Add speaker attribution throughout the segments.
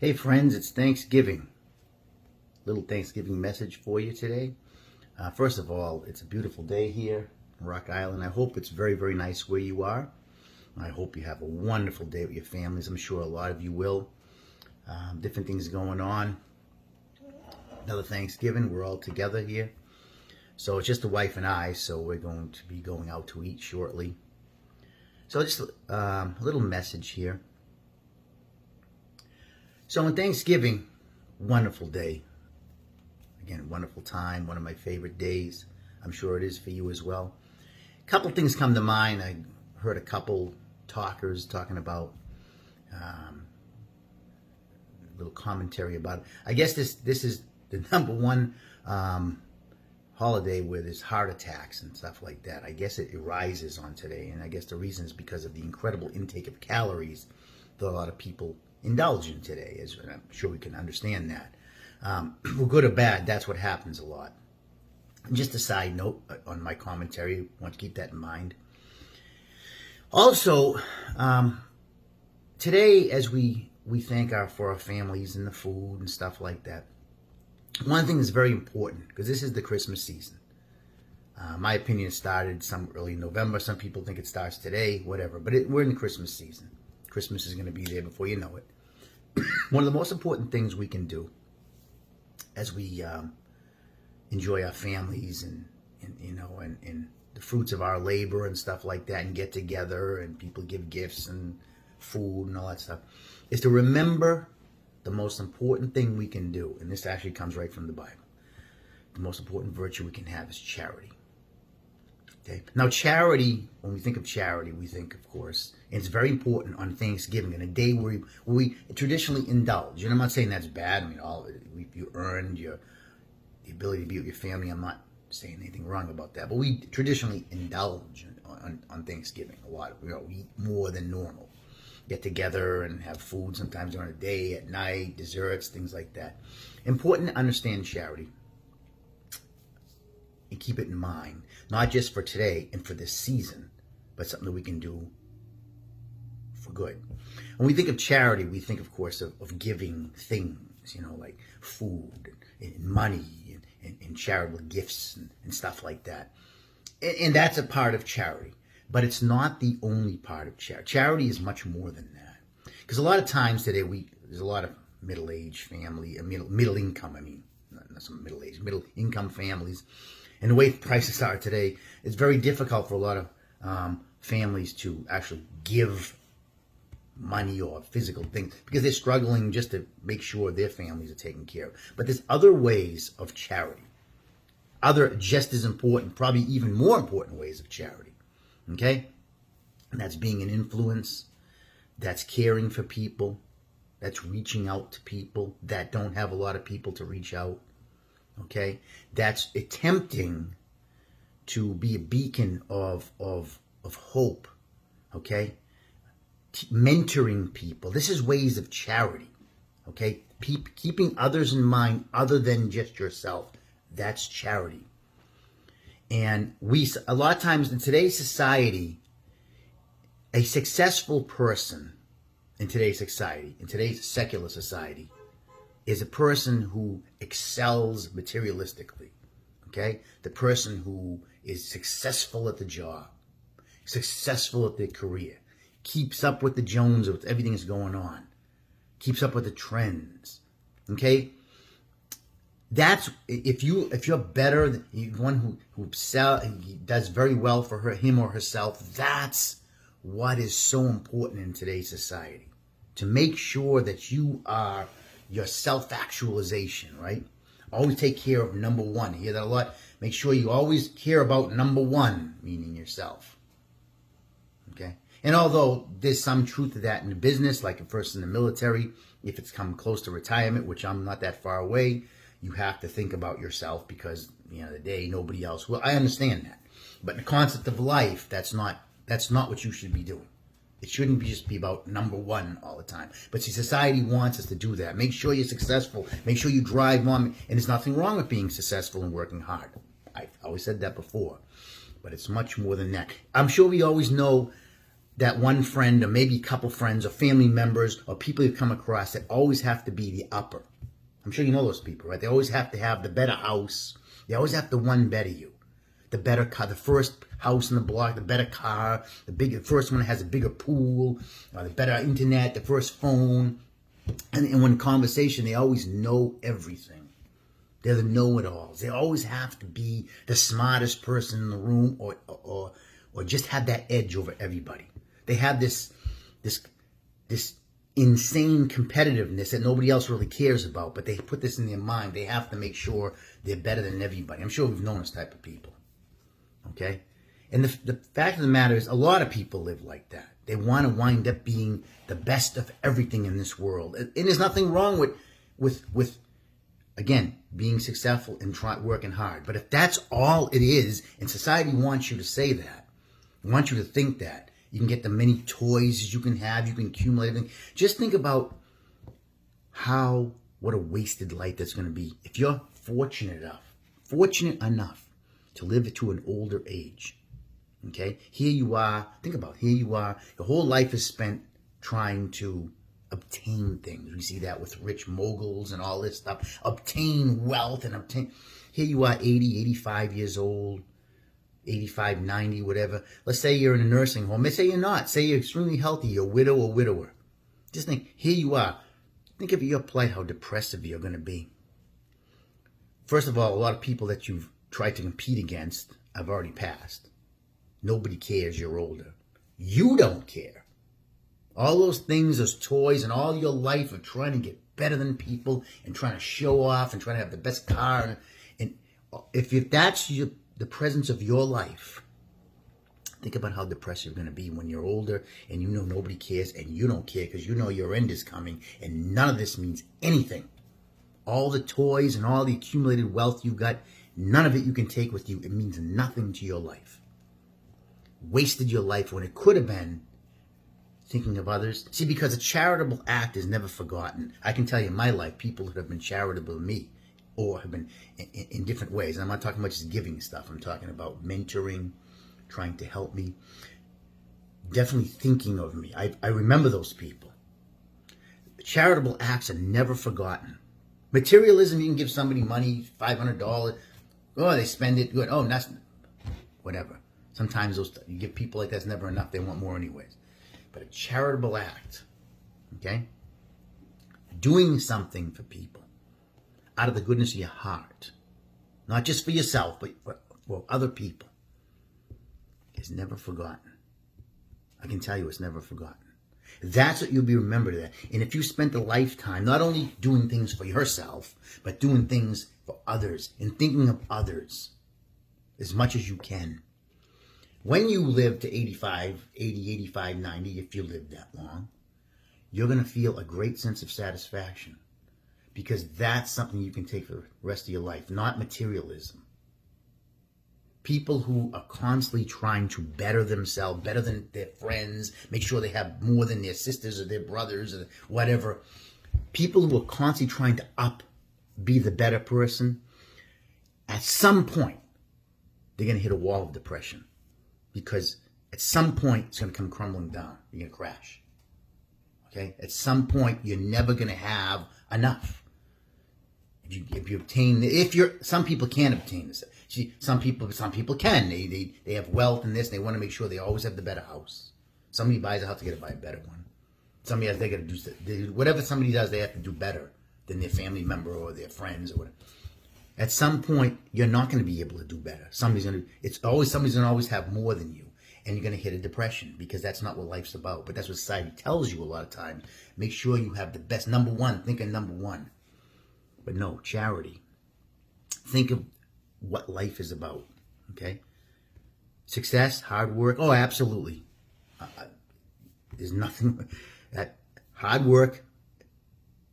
Speaker 1: Hey friends, it's Thanksgiving. Little Thanksgiving message for you today. First of all, it's a beautiful day here in Rock Island. I hope it's very, very nice where you are. I hope you have a wonderful day with your families. I'm sure a lot of you will. Different things going on. Another Thanksgiving. We're all together here. So it's just the wife and I, so we're going to be going out to eat shortly. So just a little message here. So on Thanksgiving, wonderful day. Again, wonderful time, one of my favorite days. I'm sure it is for you as well. A couple things come to mind. I heard a couple talkers talking about a little commentary about it. I guess this is the number one holiday where there's heart attacks and stuff like that. I guess it rises on today, and I guess the reason is because of the incredible intake of calories that a lot of people indulge in today, as I'm sure we can understand that. Well, good or bad, that's what happens a lot. And just a side note on my commentary, I want to keep that in mind. Also, today, as we thank for our families and the food and stuff like that, one thing is very important, because this is the Christmas season. My opinion, it started some early November. Some people think it starts today, whatever. But we're in the Christmas season. Christmas is going to be there before you know it. One of the most important things we can do as we enjoy our families and the fruits of our labor and stuff like that, and get together and people give gifts and food and all that stuff, is to remember the most important thing we can do. And this actually comes right from the Bible. The most important virtue we can have is charity. Okay. Now, charity, when we think of charity, we think, of course, and it's very important on Thanksgiving, in a day where we traditionally indulge. And I'm not saying that's bad. I mean, you earned the ability to be with your family. I'm not saying anything wrong about that. But we traditionally indulge on Thanksgiving a lot. We eat more than normal. Get together and have food sometimes during the day, at night, desserts, things like that. Important to understand charity and keep it in mind, not just for today and for this season, but something that we can do for good. When we think of charity, we think, of course, of giving things, like food and money and charitable gifts and stuff like that. And that's a part of charity. But it's not the only part of charity. Charity is much more than that. Because a lot of times today, there's a lot of middle-aged family, middle income, not some middle-aged, middle-income families. And the way prices are today, it's very difficult for a lot of families to actually give money or physical things, because they're struggling just to make sure their families are taken care of. But there's other ways of charity. Other just as important, probably even more important ways of charity. Okay? And that's being an influence. That's caring for people. That's reaching out to people that don't have a lot of people to reach out. Okay? That's attempting to be a beacon of hope. Okay? Mentoring people. This is ways of charity. Okay? Keeping others in mind other than just yourself. That's charity. And a lot of times in today's society, a successful person in today's society, in today's secular society, is a person who excels materialistically. Okay? The person who is successful at the job, successful at their career, keeps up with the Joneses, with everything that's going on, keeps up with the trends. Okay? That's if you're better than one who does very well for him or herself. That's what is so important in today's society, to make sure that you are your self-actualization, right? Always take care of number one. You hear that a lot. Make sure you always care about number one, meaning yourself. Okay. And although there's some truth to that in the business, like a person in the military, if it's come close to retirement, which I'm not that far away, you have to think about yourself, because at the end of the day, nobody else will. I understand that. But in the concept of life, that's not what you should be doing. It shouldn't just be about number one all the time. But see, society wants us to do that. Make sure you're successful. Make sure you drive on. And there's nothing wrong with being successful and working hard. I've always said that before. But it's much more than that. I'm sure we always know that one friend or maybe a couple friends or family members or people you come across that always have to be the upper. I'm sure you know those people, right? They always have to have the better house. They always have to one better you. The better car, the first house in the block, the better car, the first one that has a bigger pool, the better internet, the first phone. And when conversation, they always know everything. They're the know-it-alls. They always have to be the smartest person in the room or just have that edge over everybody. They have this insane competitiveness that nobody else really cares about, but they put this in their mind. They have to make sure they're better than everybody. I'm sure we've known this type of people. Okay? And the fact of the matter is, a lot of people live like that. They want to wind up being the best of everything in this world. And there's nothing wrong with again, being successful and working hard. But if that's all it is, and society wants you to say that, wants you to think that, you can get the many toys you can have, you can accumulate everything. Just think about what a wasted life that's going to be. If you're fortunate enough to live to an older age, okay? Here you are, your whole life is spent trying to obtain things. We see that with rich moguls and all this stuff. Obtain wealth and obtain. Here you are, 80, 85 years old, 85, 90, whatever. Let's say you're in a nursing home. Let's say you're not. Say you're extremely healthy, you're a widow or widower. Just think, here you are. Think of your plight, how depressive you're going to be. First of all, a lot of people that you've tried to compete against have already passed. Nobody cares you're older. You don't care. All those things, those toys, and all your life of trying to get better than people and trying to show off and trying to have the best car. And if that's the presence of your life, think about how depressed you're going to be when you're older and you know nobody cares and you don't care because you know your end is coming and none of this means anything. All the toys and all the accumulated wealth you've got, none of it you can take with you. It means nothing to your life. Wasted your life when it could have been thinking of others. See, because a charitable act is never forgotten. I can tell you in my life, people that have been charitable to me or have been in different ways. And I'm not talking about just giving stuff. I'm talking about mentoring, trying to help me, definitely thinking of me. I remember those people. Charitable acts are never forgotten. Materialism, you can give somebody money, $500. Oh, they spend it. Good. Oh, that's whatever. Sometimes you give people like that's never enough. They want more anyways. But a charitable act, okay? Doing something for people out of the goodness of your heart, not just for yourself, but for other people, is never forgotten. I can tell you it's never forgotten. That's what you'll be remembered at. And if you spent a lifetime not only doing things for yourself, but doing things for others and thinking of others as much as you can, when you live to 85, 90, if you live that long, you're going to feel a great sense of satisfaction because that's something you can take for the rest of your life, not materialism. People who are constantly trying to better themselves, better than their friends, make sure they have more than their sisters or their brothers or whatever. People who are constantly trying to be the better person, at some point, they're going to hit a wall of depression. Because at some point, it's going to come crumbling down. You're going to crash. Okay? At some point, you're never going to have enough. Some people can't obtain this. See, some people can. They have wealth and this. And they want to make sure they always have the better house. Somebody buys a house, they got to buy a better one. Somebody else, they got to do whatever somebody does. They have to do better than their family member or their friends or whatever. At some point, you're not going to be able to do better. Somebody's going to always have more than you. And you're going to hit a depression because that's not what life's about. But that's what society tells you a lot of times. Make sure you have the best. Number one, think of number one. But no, charity. Think of what life is about. Okay? Success, hard work. Oh, absolutely. There's nothing. That hard work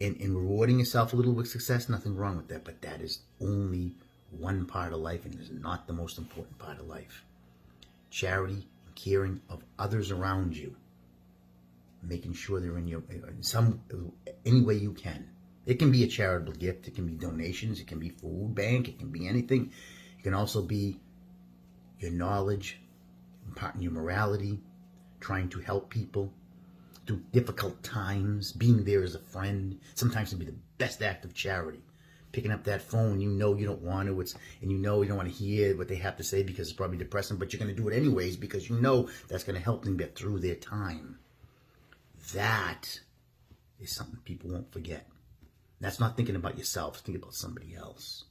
Speaker 1: and rewarding yourself a little with success, nothing wrong with that. But that is only one part of life and is not the most important part of life. Charity and caring of others around you. Making sure they're any way you can. It can be a charitable gift. It can be donations. It can be food bank. It can be anything. It can also be your knowledge, imparting your morality, trying to help people through difficult times, being there as a friend. Sometimes can be the best act of charity. Picking up that phone, you know you don't want to, and you know you don't want to hear what they have to say because it's probably depressing, but you're going to do it anyways because you know that's going to help them get through their time. That is something people won't forget. That's not thinking about yourself, think about somebody else.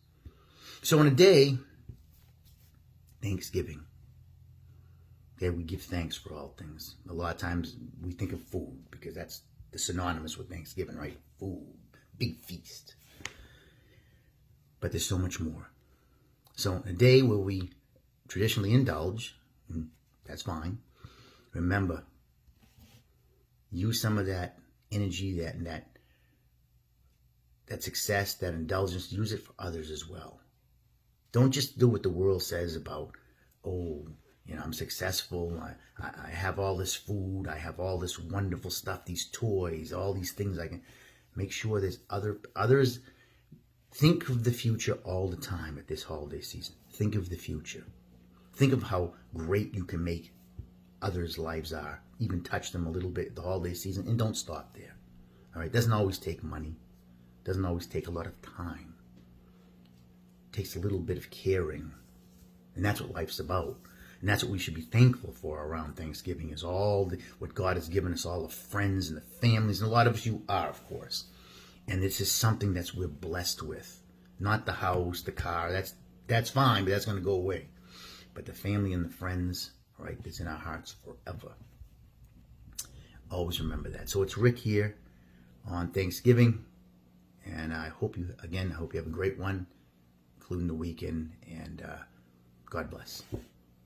Speaker 1: So on a day, Thanksgiving, okay, we give thanks for all things. A lot of times we think of food because that's the synonymous with Thanksgiving, right? Food, big feast. But there's so much more. So a day where we traditionally indulge, that's fine. Remember, use some of that energy, that success, that indulgence, use it for others as well. Don't just do what the world says about, oh, you know, I'm successful, I have all this food, I have all this wonderful stuff, these toys, all these things I can. Make sure there's others. Think of the future all the time at this holiday season. Think of the future. Think of how great you can make others' lives are. Even touch them a little bit the holiday season, and don't stop there. All right, it doesn't always take money. It doesn't always take a lot of time. It takes a little bit of caring, and that's what life's about. And that's what we should be thankful for around Thanksgiving, is all what God has given us, all the friends and the families, and a lot of us you are, of course. And this is something that we're blessed with. Not the house, the car, that's fine, but that's going to go away. But the family and the friends, all right, that's in our hearts forever. Always remember that. So it's Rick here on Thanksgiving, and I hope you have a great one, including the weekend, and God bless.